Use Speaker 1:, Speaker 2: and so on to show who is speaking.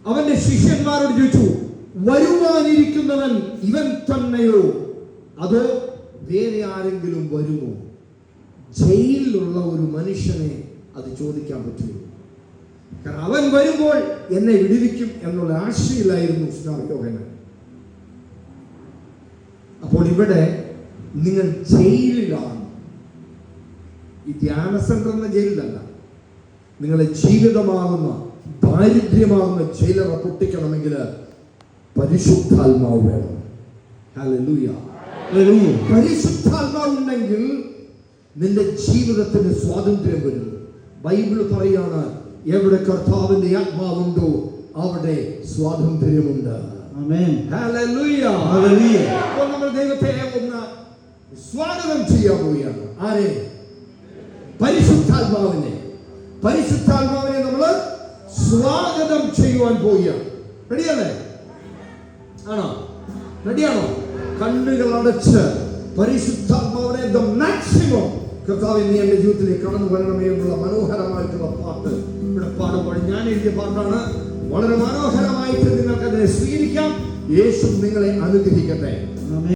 Speaker 1: അവന്റെ ശിഷ്യന്മാരോട് ചോദിച്ചു, വരുവാനിരിക്കുന്നവൻ ഇവൻ തന്നെയോ അതോ വേറെ ആരെങ്കിലും വരുമോ? ജയിലിലുള്ള ഒരു മനുഷ്യനെ അത് ചോദിക്കാൻ പറ്റുമോ? കാരണം അവൻ വരുമ്പോൾ എന്നെ വിടുവിക്കും എന്നുള്ള ആശയിലായിരുന്നു യോഹന്നാൻ. അപ്പോൾ ഇവിടെ നിങ്ങൾ ജയിലിലാണ്. ഈ ധ്യാന സെന്റർ എന്ന ജയിലിലല്ല, നിങ്ങളെ ജീവിതമാകുന്ന ദാരിദ്ര്യമാകുന്ന ജയിലറ പൊട്ടിക്കണമെങ്കിൽ പരിശുദ്ധാത്മാവ് വേണം. ഹല്ലേലൂയ. പരിശുദ്ധാത്മാവ് ഉണ്ടെങ്കിൽ നിന്റെ ജീവിതത്തിന് സ്വാതന്ത്ര്യം വരും. ബൈബിൾ പറയാണ്, എവിടെ കർത്താവിന്റെ ആത്മാവുണ്ടോ അവിടെ സ്വാതന്ത്ര്യമുണ്ട്. ആമേൻ. ഹല്ലേലൂയ. ഹല്ലേലൂയ. അപ്പോൾ നമ്മൾ ദൈവത്തെ ഒന്ന് സ്വാഗതം ചെയ്യാൻ പോവുകയാണ്. ആരെ? പരിശുദ്ധാത്മാവിനെ. പരിശുദ്ധാത്മാവിനെ നമ്മൾ സ്വാഗതം ചെയ്യുവാൻ പോവുകയാണ്. റെഡിയല്ലേ? ആണോ? റെഡിയാണോ? കണ്ണുകൾ അടച്ച് പരിശുദ്ധാത്മാവിനെ ദ മാക്സിമം കർത്താവേ നീ എന്റെ ജീവിതത്തിലേക്ക് കടന്നു വരണമേ എന്നുള്ള മനോഹരമായിട്ടുള്ള പാട്ട് ഇവിടെ പാടുമ്പോൾ ഞാൻ എഴുതിയ പാട്ടാണ്. വളരെ മനോഹരമായിട്ട് നിങ്ങൾക്ക് അതിനെ സ്വീകരിക്കാം. യേശു നിങ്ങളെ അനുഗ്രഹിക്കട്ടെ.